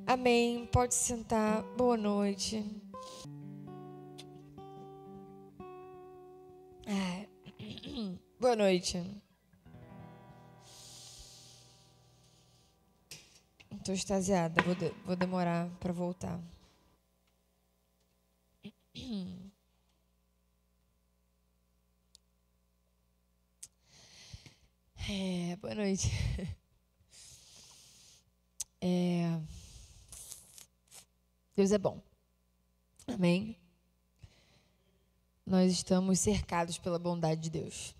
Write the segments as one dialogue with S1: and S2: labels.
S1: Amém. Pode sentar. Boa noite. Boa noite. Estou extasiada. Vou demorar para voltar. Boa noite. Deus é bom. Amém? Nós estamos cercados pela bondade de Deus.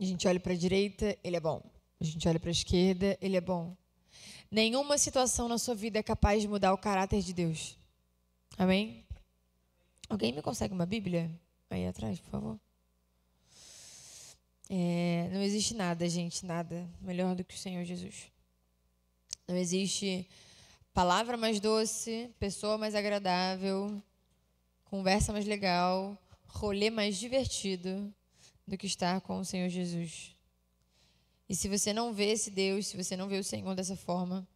S1: A gente olha para a direita, Ele é bom. A gente olha para a esquerda, Ele é bom. Nenhuma situação na sua vida é capaz de mudar o caráter de Deus. Amém? Alguém me consegue uma Bíblia? Aí atrás, por favor. Não existe nada, gente, nada melhor do que o Senhor Jesus. Não existe palavra mais doce, pessoa mais agradável, conversa mais legal, rolê mais divertido do que estar com o Senhor Jesus. E se você não vê esse Deus, se você não vê o Senhor dessa forma,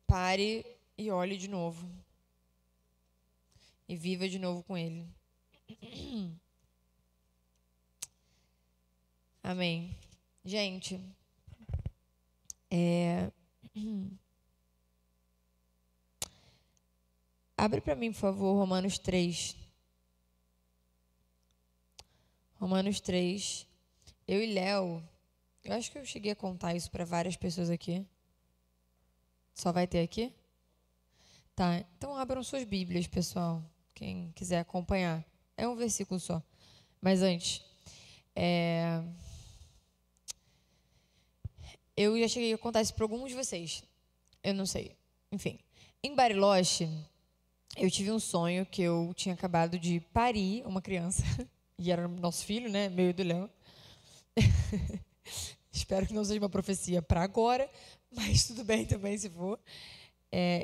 S1: pare e olhe de novo. E viva de novo com Ele. Amém. Gente, abre para mim, por favor, Romanos 3. Romanos 3. Eu e Léo, eu acho que eu cheguei a contar isso para várias pessoas aqui. Só vai ter aqui? Tá, então abram suas Bíblias, pessoal. Quem quiser acompanhar. É um versículo só. Mas antes, eu já cheguei a contar isso para alguns de vocês. Eu não sei. Enfim, em Bariloche, eu tive um sonho que eu tinha acabado de parir uma criança. E era nosso filho, né? Meu e do Léo. Espero que não seja uma profecia para agora, mas tudo bem também se for.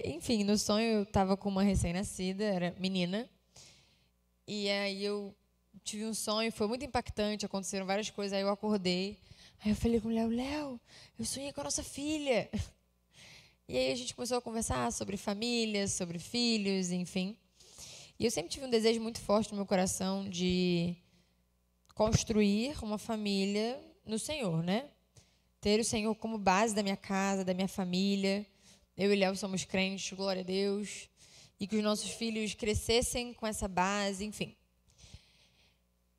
S1: Enfim, no sonho eu estava com uma recém-nascida, era menina. E aí eu tive um sonho, foi muito impactante, aconteceram várias coisas. Aí eu acordei, aí eu falei com o Léo, eu sonhei com a nossa filha. E aí a gente começou a conversar sobre família, sobre filhos, enfim. E eu sempre tive um desejo muito forte no meu coração de construir uma família no Senhor, né? Ter o Senhor como base da minha casa, da minha família. Eu e Léo somos crentes, glória a Deus. E que os nossos filhos crescessem com essa base, enfim.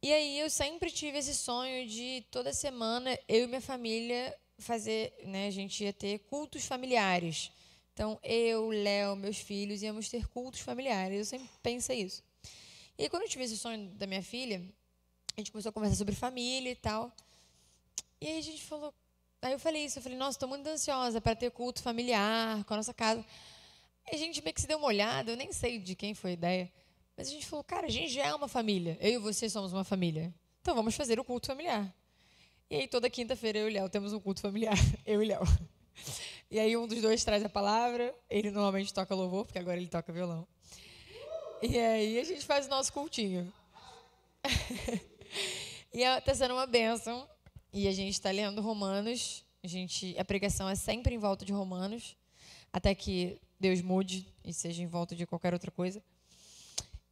S1: E aí eu sempre tive esse sonho de toda semana eu e minha família fazer, né? A gente ia ter cultos familiares. Então eu, Léo, meus filhos íamos ter cultos familiares. Eu sempre pensei isso. E aí, quando eu tive esse sonho da minha filha, a gente começou a conversar sobre família e tal. E aí a gente falou... Aí eu falei isso, nossa, estou muito ansiosa para ter culto familiar com a nossa casa. E a gente meio que se deu uma olhada, eu nem sei de quem foi a ideia, mas a gente falou, cara, a gente já é uma família. Eu e você somos uma família. Então vamos fazer o culto familiar. E aí toda quinta-feira eu e Léo temos um culto familiar. Eu e Léo. E aí um dos dois traz a palavra, ele normalmente toca louvor, porque agora ele toca violão. E aí a gente faz o nosso cultinho. E está sendo uma bênção. E a gente está lendo Romanos. A pregação é sempre em volta de Romanos, até que Deus mude e seja em volta de qualquer outra coisa.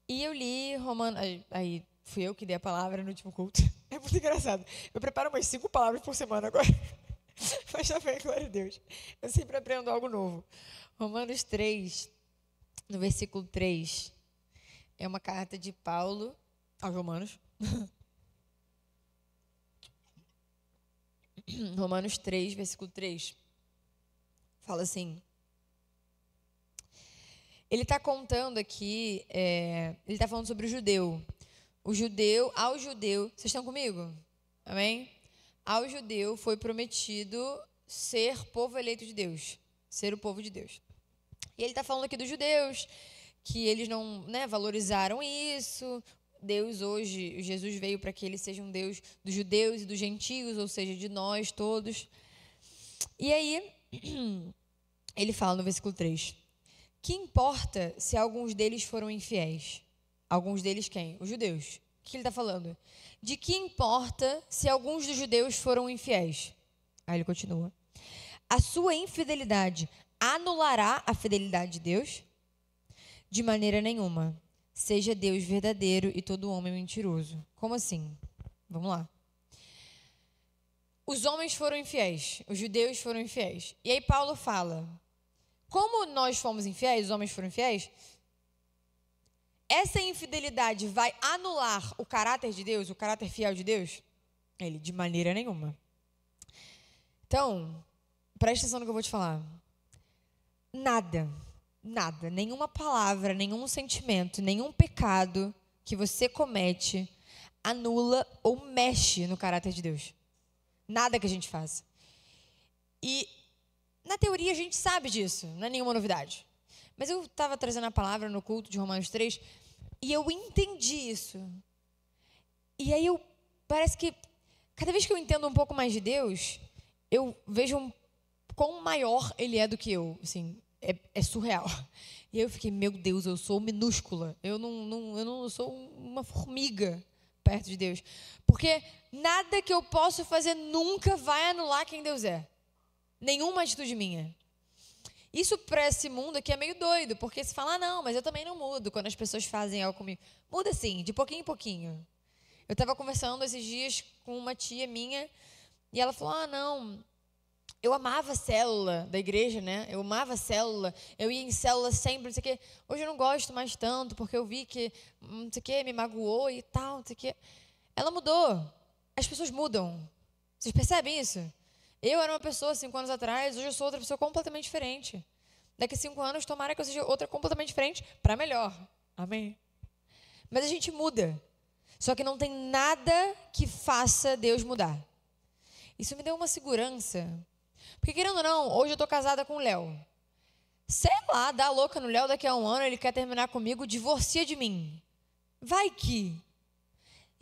S1: E eu li Romanos. Aí fui eu que dei a palavra no último culto. É muito engraçado. Eu preparo umas 5 palavras por semana agora. Mas também, glória a Deus. Eu sempre aprendo algo novo. Romanos 3, no versículo 3, é uma carta de Paulo aos Romanos. Romanos 3, versículo 3, fala assim. Ele está contando aqui, ele está falando sobre o judeu. Ao judeu, vocês estão comigo? Amém? Ao judeu foi prometido ser povo eleito de Deus, ser o povo de Deus. E ele está falando aqui dos judeus, que eles não, né, valorizaram isso. Deus hoje, Jesus veio para que ele seja um Deus dos judeus e dos gentios, ou seja, de nós todos. E aí, ele fala no versículo 3, que importa se alguns deles foram infiéis? Alguns deles quem? Os judeus. O que ele está falando? De que importa se alguns dos judeus foram infiéis? Aí ele continua. a sua infidelidade anulará a fidelidade de Deus? De maneira nenhuma. Seja Deus verdadeiro e todo homem mentiroso. Como assim? Vamos lá. Os homens foram infiéis, os judeus foram infiéis. E aí Paulo fala, como nós fomos infiéis, os homens foram infiéis, essa infidelidade vai anular o caráter de Deus, o caráter fiel de Deus? Ele, de maneira nenhuma. Então, presta atenção no que eu vou te falar. Nada, nenhuma palavra, nenhum sentimento, nenhum pecado que você comete anula ou mexe no caráter de Deus. Nada que a gente faça. E, na teoria, a gente sabe disso, não é nenhuma novidade. Mas eu estava trazendo a palavra no culto de Romanos 3 e eu entendi isso. E aí parece que, cada vez que eu entendo um pouco mais de Deus, eu vejo quão maior Ele é do que eu. Assim, é surreal. E aí eu fiquei, meu Deus, eu sou minúscula. Eu não sou uma formiga perto de Deus. Porque nada que eu possa fazer nunca vai anular quem Deus é. Nenhuma atitude minha. Isso para esse mundo aqui é meio doido, porque se fala, não, mas eu também não mudo quando as pessoas fazem algo comigo. Muda sim, de pouquinho em pouquinho. Eu estava conversando esses dias com uma tia minha e ela falou, não, eu amava a célula da igreja, né? Eu amava a célula, eu ia em célula sempre, não sei o quê. Hoje eu não gosto mais tanto, porque eu vi que, não sei o quê, me magoou e tal, não sei o quê. Ela mudou. As pessoas mudam. Vocês percebem isso? Eu era uma pessoa 5 anos atrás, hoje eu sou outra pessoa completamente diferente. Daqui a 5 anos, tomara que eu seja outra completamente diferente, para melhor. Amém? Mas a gente muda. Só que não tem nada que faça Deus mudar. Isso me deu uma segurança. Porque, querendo ou não, hoje eu estou casada com o Léo. Sei lá, dá louca no Léo, daqui a 1 ano ele quer terminar comigo, divorcia de mim. Vai que...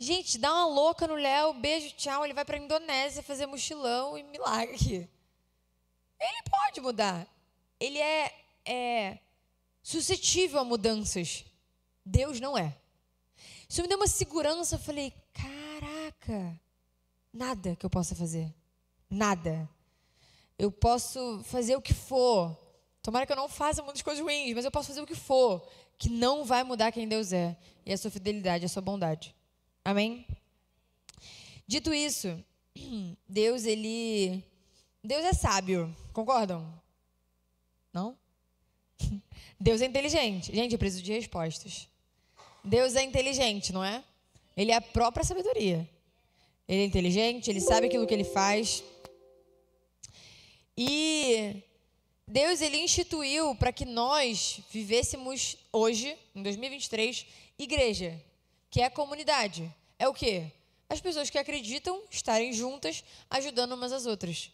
S1: Gente, dá uma louca no Léo, beijo, tchau, ele vai para a Indonésia fazer mochilão e milagre. Ele pode mudar. Ele é suscetível a mudanças. Deus não é. Isso me deu uma segurança, eu falei, caraca, nada que eu possa fazer. Nada. Eu posso fazer o que for. Tomara que eu não faça muitas coisas ruins, mas eu posso fazer o que for, que não vai mudar quem Deus é. E a sua fidelidade, a sua bondade. Amém? Dito isso, Deus é sábio. Concordam? Não? Deus é inteligente. Gente, eu preciso de respostas. Deus é inteligente, não é? Ele é a própria sabedoria. Ele é inteligente, ele sabe aquilo que ele faz. E Deus, ele instituiu para que nós vivêssemos hoje, em 2023, igreja, que é a comunidade. É o quê? As pessoas que acreditam estarem juntas, ajudando umas às outras,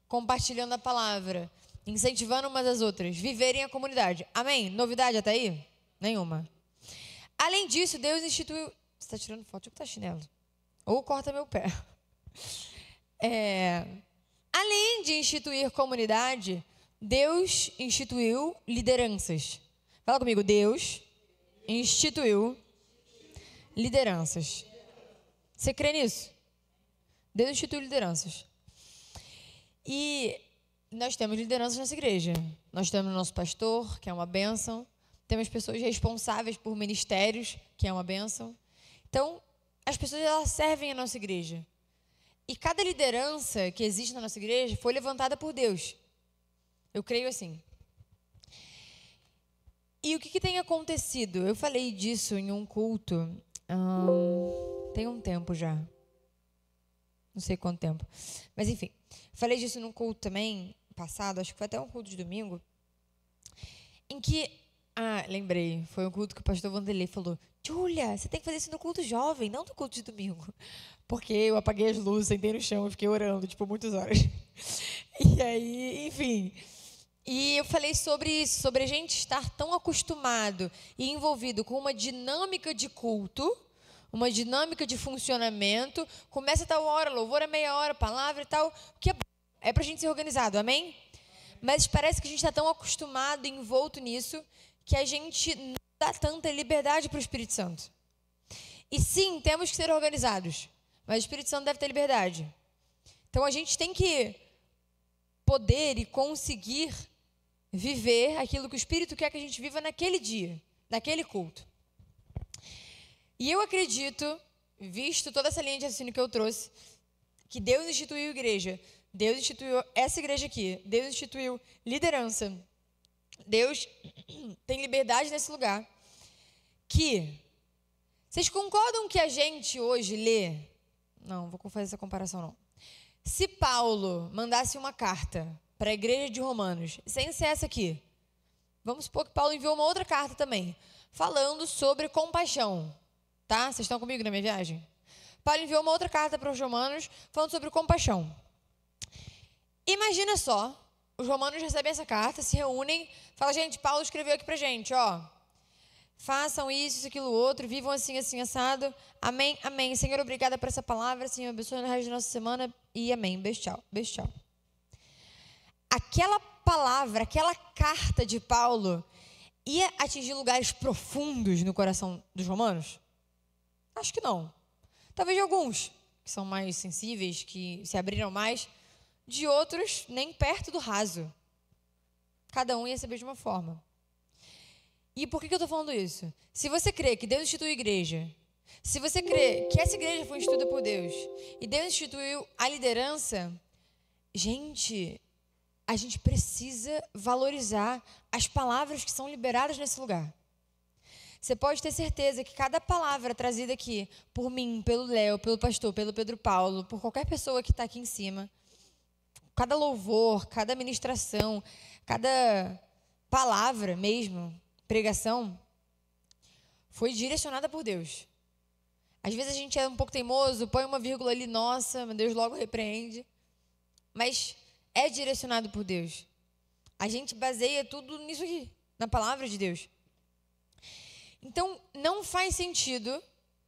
S1: compartilhando a palavra, incentivando umas às outras, viverem a comunidade. Amém? Novidade até aí? Nenhuma. Além disso, Deus instituiu... Você está tirando foto? Tipo, tá chinelo. Ou corta meu pé. Além de instituir comunidade, Deus instituiu lideranças. Fala comigo, Deus instituiu lideranças. Você crê nisso? Deus instituiu lideranças. E nós temos lideranças nessa igreja. Nós temos o nosso pastor, que é uma bênção. Temos pessoas responsáveis por ministérios, que é uma bênção. Então, as pessoas, elas servem a nossa igreja. E cada liderança que existe na nossa igreja foi levantada por Deus. Eu creio assim. E o que tem acontecido? Eu falei disso em um culto, tem um tempo já. Não sei quanto tempo. Mas, enfim, falei disso num culto também, passado, acho que foi até um culto de domingo, em que, lembrei, foi um culto que o pastor Vanderlei falou, Júlia, você tem que fazer isso no culto jovem, não no culto de domingo. Porque eu apaguei as luzes, sentei no chão e fiquei orando, muitas horas. E aí, enfim. E eu falei sobre isso, sobre a gente estar tão acostumado e envolvido com uma dinâmica de culto, uma dinâmica de funcionamento. Começa a tal hora, louvor é meia hora, palavra e tal, que é pra gente ser organizado, amém? Mas parece que a gente está tão acostumado e envolto nisso que a gente não dá tanta liberdade para o Espírito Santo. E sim, temos que ser organizados, mas o Espírito Santo deve ter liberdade. Então a gente tem que poder e conseguir viver aquilo que o Espírito quer que a gente viva naquele dia, naquele culto. E eu acredito, visto toda essa linha de raciocínio que eu trouxe, que Deus instituiu igreja, Deus instituiu essa igreja aqui, Deus instituiu liderança, Deus tem liberdade nesse lugar, que vocês concordam que a gente hoje lê? Não, vou fazer essa comparação não. Se Paulo mandasse uma carta para a igreja de Romanos, sem ser essa aqui, vamos supor que Paulo enviou uma outra carta também, falando sobre compaixão, tá? Vocês estão comigo na minha viagem? Paulo enviou uma outra carta para os romanos, falando sobre compaixão. Imagina só, os romanos recebem essa carta, se reúnem, falam, gente, Paulo escreveu aqui pra gente, ó, façam isso, aquilo, outro, vivam assim, assim, assado, amém, amém. Senhor, obrigada por essa palavra, Senhor, abençoe no resto da nossa semana, e amém, beijo, tchau, beijo, tchau. Aquela palavra, aquela carta de Paulo, ia atingir lugares profundos no coração dos romanos? Acho que não. Talvez de alguns, que são mais sensíveis, que se abriram mais, de outros, nem perto do raso. Cada um ia saber de uma forma. E por que eu estou falando isso? Se você crê que Deus instituiu a igreja, se você crê que essa igreja foi instituída por Deus, e Deus instituiu a liderança, gente, a gente precisa valorizar as palavras que são liberadas nesse lugar. Você pode ter certeza que cada palavra trazida aqui, por mim, pelo Léo, pelo pastor, pelo Pedro Paulo, por qualquer pessoa que está aqui em cima, cada louvor, cada ministração, cada palavra mesmo, pregação, foi direcionada por Deus. Às vezes a gente é um pouco teimoso, põe uma vírgula ali, nossa, meu Deus logo repreende. Mas é direcionado por Deus. A gente baseia tudo nisso aqui, na palavra de Deus. Então, não faz sentido,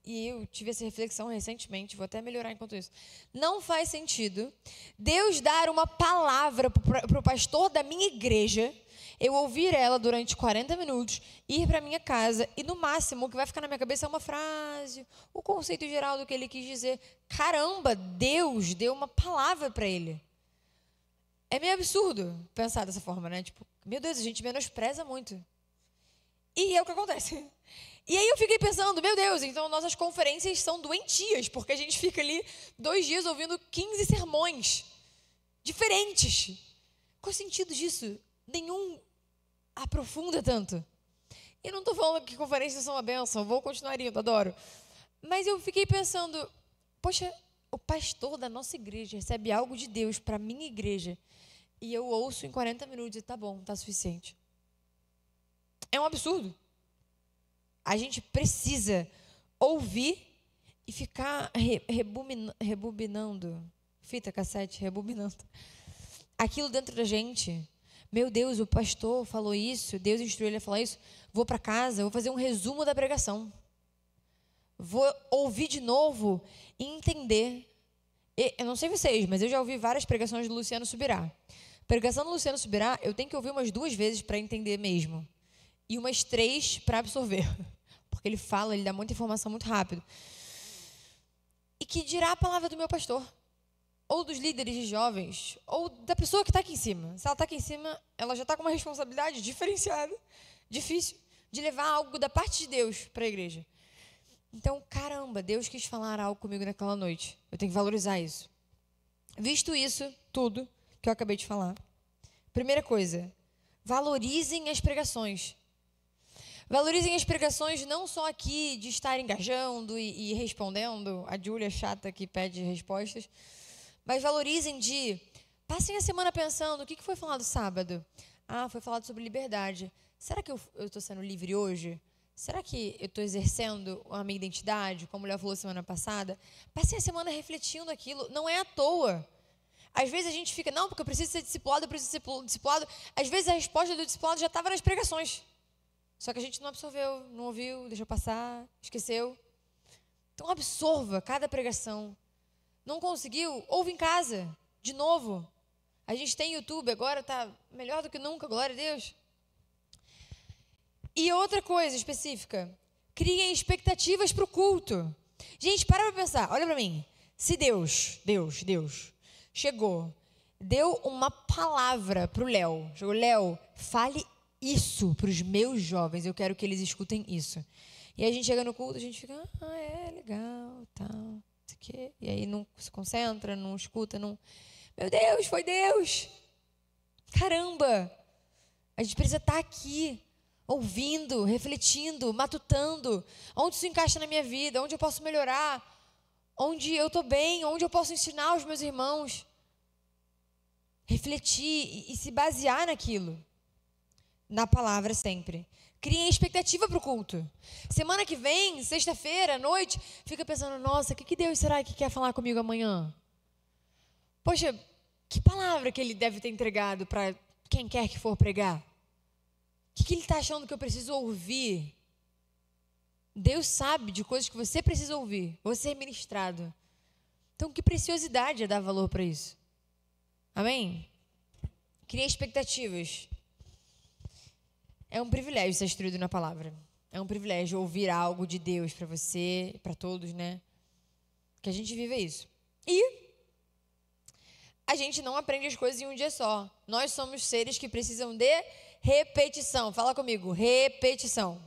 S1: e eu tive essa reflexão recentemente, vou até melhorar enquanto isso, não faz sentido Deus dar uma palavra para o pastor da minha igreja, eu ouvir ela durante 40 minutos, ir para minha casa, e no máximo o que vai ficar na minha cabeça é uma frase, o conceito geral do que ele quis dizer. Caramba, Deus deu uma palavra para ele. É meio absurdo pensar dessa forma, né? Tipo, meu Deus, a gente menospreza muito. E é o que acontece. E aí eu fiquei pensando, meu Deus, então nossas conferências são doentias, porque a gente fica ali 2 dias ouvindo 15 sermões diferentes. Qual o sentido disso? Nenhum aprofunda tanto. E não estou falando que conferências são uma bênção, vou continuar indo, adoro. Mas eu fiquei pensando, poxa, o pastor da nossa igreja recebe algo de Deus para a minha igreja, e eu ouço em 40 minutos e tá bom, tá suficiente. É um absurdo. A gente precisa ouvir e ficar rebobinando, fita cassete, rebobinando aquilo dentro da gente. Meu Deus, o pastor falou isso, Deus instruiu ele a falar isso. Vou para casa, vou fazer um resumo da pregação. Vou ouvir de novo e entender. Eu não sei vocês, mas eu já ouvi várias pregações do Luciano Subirá. Pregação do Luciano Subirá, eu tenho que ouvir umas 2 vezes para entender mesmo. E umas 3 para absorver. Porque ele fala, ele dá muita informação muito rápido. E que dirá a palavra do meu pastor? Ou dos líderes de jovens, ou da pessoa que está aqui em cima. Se ela está aqui em cima, ela já está com uma responsabilidade diferenciada, difícil, de levar algo da parte de Deus para a igreja. Então, caramba, Deus quis falar algo comigo naquela noite. Eu tenho que valorizar isso. Visto isso, tudo que eu acabei de falar. Primeira coisa, valorizem as pregações. Valorizem as pregações não só aqui de estar engajando e respondendo, a Júlia chata que pede respostas, mas valorizem passem a semana pensando, o que foi falado sábado? Ah, foi falado sobre liberdade. Será que eu estou sendo livre hoje? Será que eu estou exercendo a minha identidade, como o Léo falou semana passada? Passem a semana refletindo aquilo, não é à toa. Às vezes a gente fica, não, porque eu preciso ser discipulado, eu preciso ser discipulado. Às vezes a resposta do discipulado já estava nas pregações. Só que a gente não absorveu, não ouviu, deixou passar, esqueceu. Então absorva cada pregação. Não conseguiu? Ouve em casa, de novo. A gente tem YouTube, agora está melhor do que nunca, glória a Deus. E outra coisa específica, criem expectativas para o culto. Gente, para pensar, olha para mim. Se Deus chegou deu uma palavra para o Léo. Chegou, Léo, fale isso para os meus jovens, eu quero que eles escutem isso. E aí a gente chega no culto, a gente fica, legal, tal, não sei o quê. E aí não se concentra, não escuta, não... Meu Deus, foi Deus! Caramba! A gente precisa estar aqui, ouvindo, refletindo, matutando. Onde isso encaixa na minha vida? Onde eu posso melhorar? Onde eu estou bem? Onde eu posso ensinar os meus irmãos? Refletir e se basear naquilo. Na palavra sempre. Criem expectativa para o culto. Semana que vem, sexta-feira, à noite, fica pensando, nossa, o que Deus será que quer falar comigo amanhã? Poxa, que palavra que ele deve ter entregado para quem quer que for pregar? O que ele está achando que eu preciso ouvir? Deus sabe de coisas que você precisa ouvir, você é ministrado. Então, que preciosidade é dar valor para isso. Amém? Crie expectativas. É um privilégio ser instruído na palavra. É um privilégio ouvir algo de Deus para você, para todos, né? Que a gente vive isso. E a gente não aprende as coisas em um dia só. Nós somos seres que precisam de repetição. Fala comigo, repetição.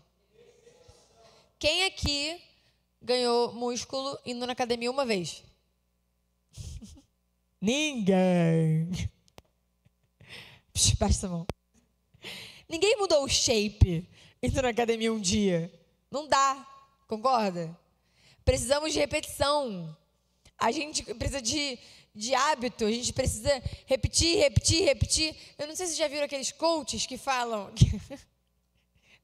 S1: Quem aqui ganhou músculo indo na academia uma vez? Ninguém. Baixa a mão. Ninguém mudou o shape indo na academia um dia. Não dá, concorda? Precisamos de repetição. A gente precisa de hábito, a gente precisa repetir. Eu não sei se já viram aqueles coaches que falam...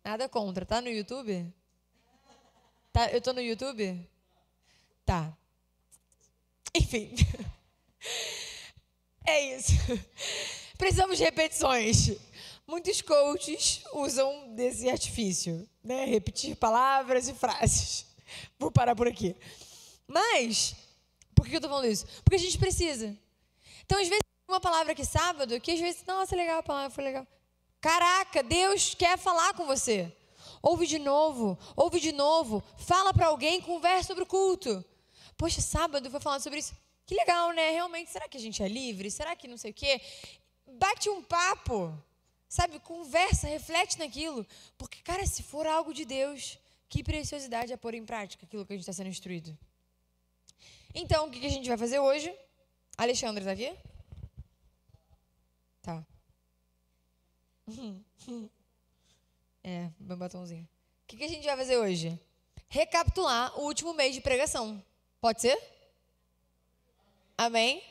S1: Nada contra, tá no YouTube? Tá, eu tô no YouTube? Tá. Enfim. É isso. Precisamos de repetições. Muitos coaches usam desse artifício, né? Repetir palavras e frases. Vou parar por aqui. Mas, por que eu tô falando isso? Porque a gente precisa. Então, às vezes, uma palavra aqui sábado, que às vezes, nossa, legal a palavra, foi legal. Caraca, Deus quer falar com você. Ouve de novo, fala para alguém, conversa sobre o culto. Poxa, sábado foi falando sobre isso. Que legal, né? Realmente, será que a gente é livre? Será que não sei o quê? Bate um papo, sabe? Conversa, reflete naquilo. Porque, cara, se for algo de Deus, que preciosidade é pôr em prática aquilo que a gente está sendo instruído. Então, o que a gente vai fazer hoje? Alexandre, está aqui? Tá. Meu batomzinho. O que a gente vai fazer hoje? Recapitular o último mês de pregação. Pode ser? Amém?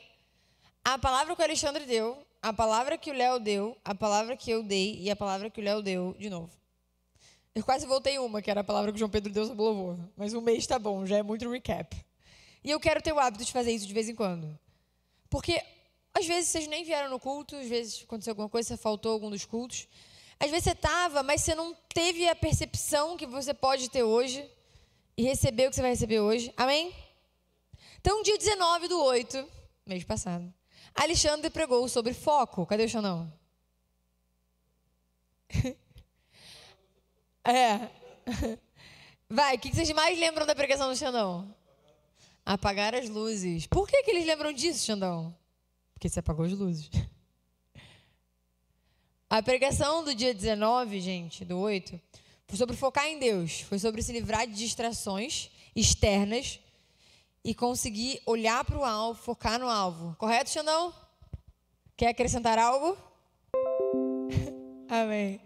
S1: A palavra que o Alexandre deu, a palavra que o Léo deu, a palavra que eu dei e a palavra que o Léo deu de novo. Eu quase voltei uma, que era a palavra que o João Pedro deu sobre louvor. Mas um mês tá bom, já é muito recap. E eu quero ter o hábito de fazer isso de vez em quando. Porque, às vezes, vocês nem vieram no culto, às vezes aconteceu alguma coisa, você faltou algum dos cultos. Às vezes você estava, mas você não teve a percepção que você pode ter hoje e receber o que você vai receber hoje. Amém? Então, dia 19/8, mês passado, Alexandre pregou sobre foco. Cadê o Xandão? Vai, o que vocês mais lembram da pregação do Xandão? Apagar as luzes. Por que eles lembram disso, Xandão? Porque você apagou as luzes. A pregação do dia 19, gente, do 8, foi sobre focar em Deus. Foi sobre se livrar de distrações externas e conseguir olhar para o alvo, focar no alvo. Correto, Xandão? Quer acrescentar algo? Amém.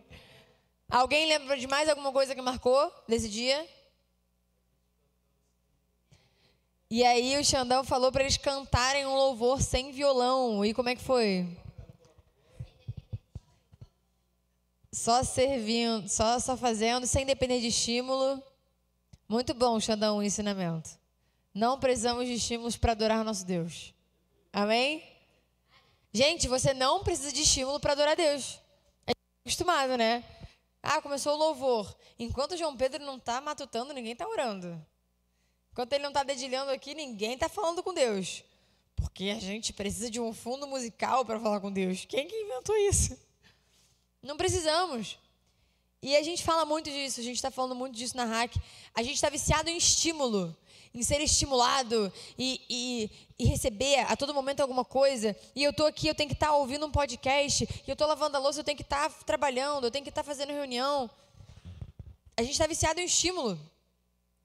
S1: Alguém lembra de mais alguma coisa que marcou desse dia? E aí o Xandão falou para eles cantarem um louvor sem violão. E como é que foi? Só servindo, só fazendo, sem depender de estímulo. Muito bom, Xandão, o ensinamento. Não precisamos de estímulos para adorar nosso Deus. Amém? Gente, você não precisa de estímulo para adorar Deus. É acostumado, né? Começou o louvor. Enquanto o João Pedro não está matutando, ninguém está orando. Enquanto ele não está dedilhando aqui, ninguém está falando com Deus. Porque a gente precisa de um fundo musical para falar com Deus. Quem que inventou isso? Não precisamos. E a gente fala muito disso, a gente está falando muito disso na Hack. A gente está viciado em estímulo, em ser estimulado e receber a todo momento alguma coisa. E eu estou aqui, eu tenho que estar ouvindo um podcast, e eu estou lavando a louça, eu tenho que estar trabalhando, eu tenho que estar fazendo reunião. A gente está viciado em estímulo.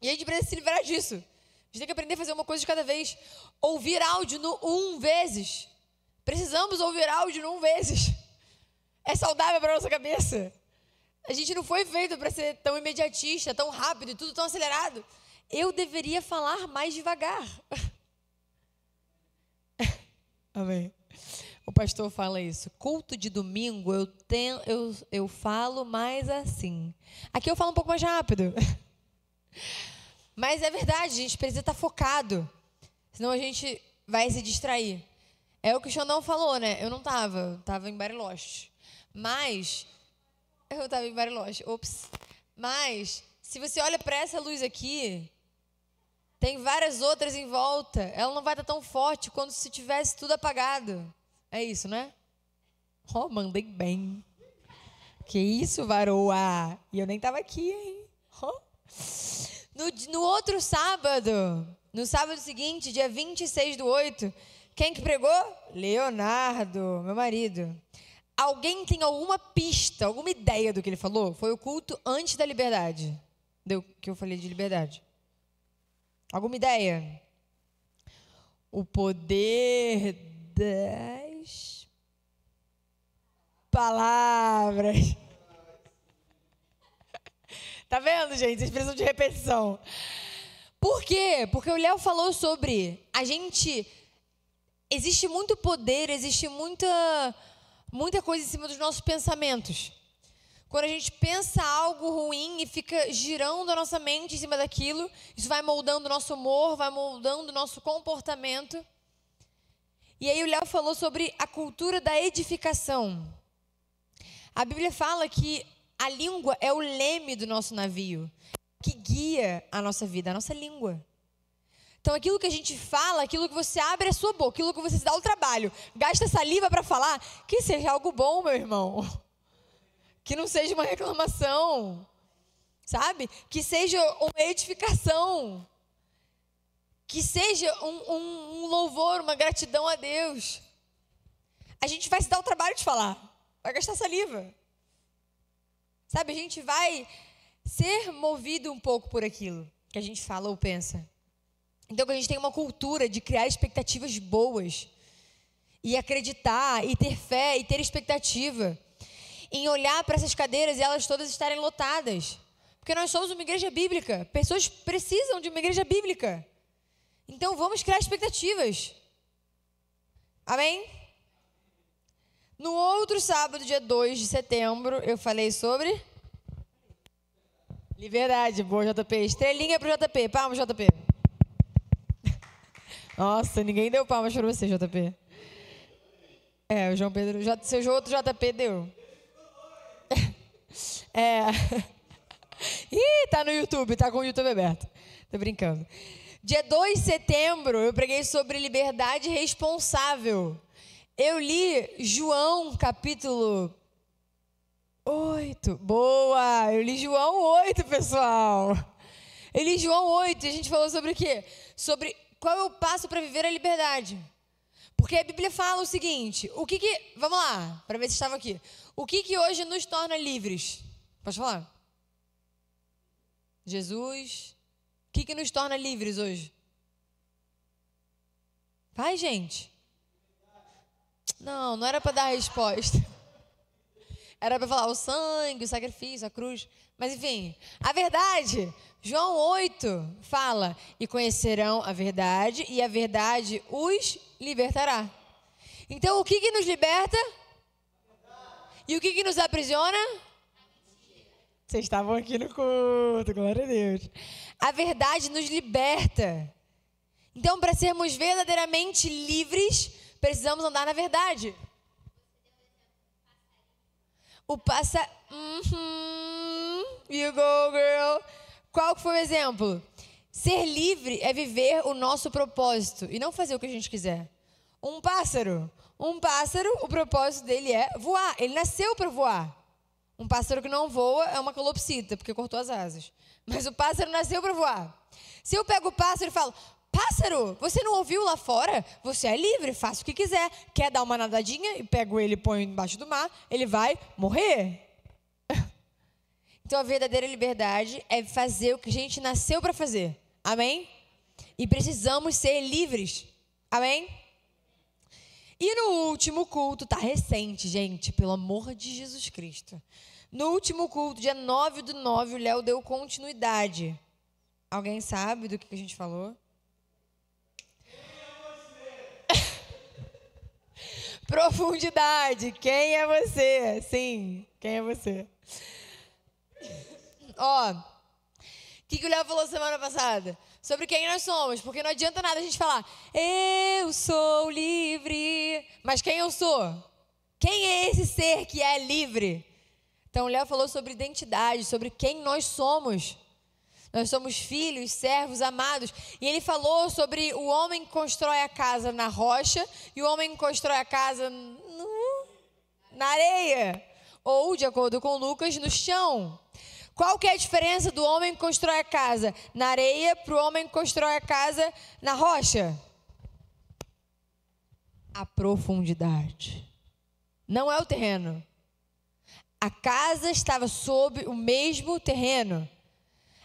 S1: E a gente precisa se livrar disso. A gente tem que aprender a fazer uma coisa de cada vez. Ouvir áudio no 1 vezes. Precisamos ouvir áudio no 1 vezes. É saudável para a nossa cabeça. A gente não foi feito para ser tão imediatista, tão rápido e tudo tão acelerado. Eu deveria falar mais devagar. Amém. O pastor fala isso. Culto de domingo, eu falo mais assim. Aqui eu falo um pouco mais rápido. Mas é verdade, a gente precisa estar focado. Senão a gente vai se distrair. É o que o Xandão falou, né? Eu não estava em Bariloche. Mas, eu estava em Bariloche, ops. Mas, se você olha para essa luz aqui, tem várias outras em volta. Ela não vai estar tão forte quanto se tivesse tudo apagado. É isso, né? Oh, mandei bem. Que isso, varoa? E eu nem estava aqui, hein? Oh. No outro sábado, no sábado seguinte, dia 26/8, quem que pregou? Leonardo, meu marido. Alguém tem alguma pista, alguma ideia do que ele falou? Foi o culto antes da liberdade. Deu que eu falei de liberdade. Alguma ideia? O poder das palavras. Tá vendo, gente? Vocês precisam de repetição. Por quê? Porque o Léo falou sobre a gente... Existe muito poder, existe muita coisa em cima dos nossos pensamentos. Quando a gente pensa algo ruim e fica girando a nossa mente em cima daquilo, isso vai moldando o nosso humor, vai moldando o nosso comportamento. E aí o Léo falou sobre a cultura da edificação. A Bíblia fala que a língua é o leme do nosso navio, que guia a nossa vida, a nossa língua. Então, aquilo que a gente fala, aquilo que você abre a sua boca, aquilo que você se dá o trabalho, gasta saliva para falar, que seja algo bom, meu irmão. Que não seja uma reclamação, sabe? Que seja uma edificação. Que seja um louvor, uma gratidão a Deus. A gente vai se dar o trabalho de falar, vai gastar saliva. Sabe, a gente vai ser movido um pouco por aquilo que a gente fala ou pensa. Então, que a gente tem uma cultura de criar expectativas boas. E acreditar, e ter fé, e ter expectativa. Em olhar para essas cadeiras e elas todas estarem lotadas. Porque nós somos uma igreja bíblica. Pessoas precisam de uma igreja bíblica. Então, vamos criar expectativas. Amém? No outro sábado, dia 2 de setembro, eu falei sobre liberdade. Boa, JP. Estrelinha pro JP. Palmas, JP. Nossa, ninguém deu palmas para você, JP. O João Pedro... Seu outro JP deu. Ih, tá no YouTube, tá com o YouTube aberto. Tô brincando. Dia 2 de setembro, eu preguei sobre liberdade responsável. Eu li João, capítulo 8. Boa! Eu li João 8, pessoal. Eu li João 8 e a gente falou sobre o quê? Sobre qual é o passo para viver a liberdade. Porque a Bíblia fala o seguinte, vamos lá, para ver se estava aqui. O que hoje nos torna livres? Pode falar? Jesus. O que nos torna livres hoje? Vai, gente. Não era para dar a resposta. Era para falar o sangue, o sacrifício, a cruz. Mas enfim, a verdade, João 8 fala, e conhecerão a verdade, e a verdade os libertará. Então, o que nos liberta? E o que nos aprisiona? Vocês estavam aqui no culto, glória a Deus. A verdade nos liberta. Então, para sermos verdadeiramente livres, precisamos andar na verdade. O You go, girl. Qual que foi o exemplo? Ser livre é viver o nosso propósito e não fazer o que a gente quiser. Um pássaro, o propósito dele é voar. Ele nasceu para voar. Um pássaro que não voa é uma calopsita, porque cortou as asas. Mas o pássaro nasceu para voar. Se eu pego o pássaro e falo, pássaro, você não ouviu lá fora? Você é livre, faça o que quiser. Quer dar uma nadadinha? E pego ele e põe embaixo do mar, ele vai morrer. Então a verdadeira liberdade é fazer o que a gente nasceu para fazer. Amém? E precisamos ser livres. Amém? E no último culto, tá recente, gente, pelo amor de Jesus Cristo. No último culto, dia 9/9, o Léo deu continuidade. Alguém sabe do que a gente falou? Profundidade. Quem é você? Sim, quem é você? Ó, o que o Léo falou semana passada? Sobre quem nós somos. Porque não adianta nada a gente falar, eu sou livre. Mas quem eu sou? Quem é esse ser que é livre? Então o Léo falou sobre identidade, sobre quem nós somos. Nós somos filhos, servos, amados. E ele falou sobre o homem que constrói a casa na rocha e o homem que constrói a casa na areia. Ou, de acordo com Lucas, no chão. Qual que é a diferença do homem que constrói a casa na areia para o homem que constrói a casa na rocha? A profundidade. Não é o terreno. A casa estava sob o mesmo terreno.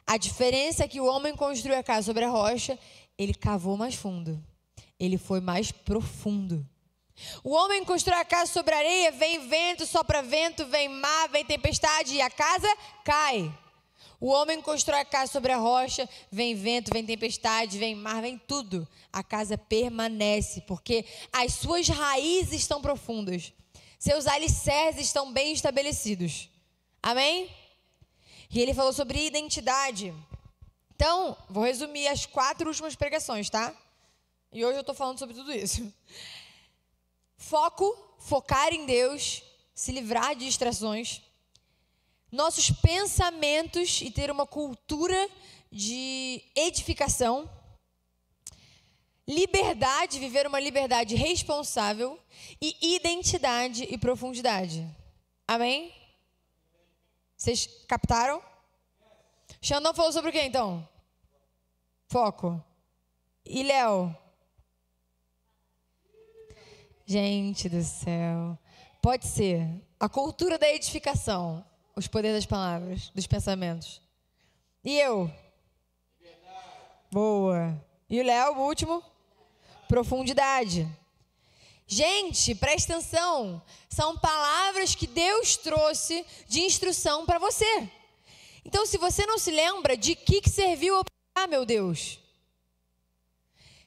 S1: A diferença é que o homem construiu a casa sobre a rocha, ele cavou mais fundo. Ele foi mais profundo. O homem constrói a casa sobre a areia, vem vento, sopra vento, vem mar, vem tempestade e a casa cai. O homem constrói a casa sobre a rocha, vem vento, vem tempestade, vem mar, vem tudo. A casa permanece, porque as suas raízes estão profundas. Seus alicerces estão bem estabelecidos. Amém? E ele falou sobre identidade. Então, vou resumir as 4 últimas pregações, tá? E hoje eu estou falando sobre tudo isso. Foco, focar em Deus, se livrar de distrações. Nossos pensamentos e ter uma cultura de edificação. Liberdade, viver uma liberdade responsável. E identidade e profundidade. Amém? Vocês captaram? Xandão falou sobre o que então? Foco. E Léo? Gente do céu. Pode ser. A cultura da edificação. Os poderes das palavras, dos pensamentos. E eu? Boa. E o Léo, o último? Profundidade. Gente, presta atenção. São palavras que Deus trouxe de instrução para você. Então, se você não se lembra de que serviu, meu Deus.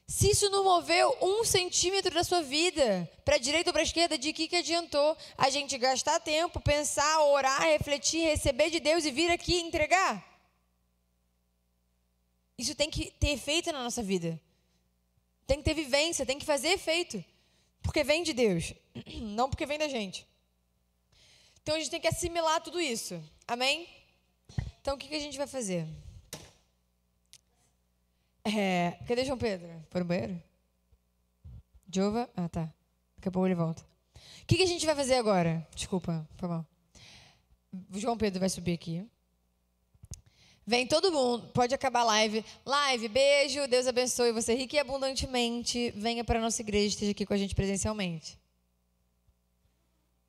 S1: Se isso não moveu 1 centímetro da sua vida, para a direita ou para a esquerda, de que adiantou a gente gastar tempo, pensar, orar, refletir, receber de Deus e vir aqui entregar? Isso tem que ter efeito na nossa vida. Tem que ter vivência, tem que fazer efeito. Porque vem de Deus, não porque vem da gente. Então a gente tem que assimilar tudo isso. Amém? Então o que a gente vai fazer? Cadê João Pedro? Foi no banheiro? Jova? Ah, tá. Daqui a pouco ele volta. O que a gente vai fazer agora? Desculpa, foi mal. O João Pedro vai subir aqui. Vem todo mundo, pode acabar a live. Live, beijo, Deus abençoe você rica e abundantemente. Venha para a nossa igreja, esteja aqui com a gente presencialmente.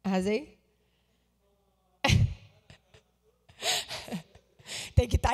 S1: Arrasei? Tem que estar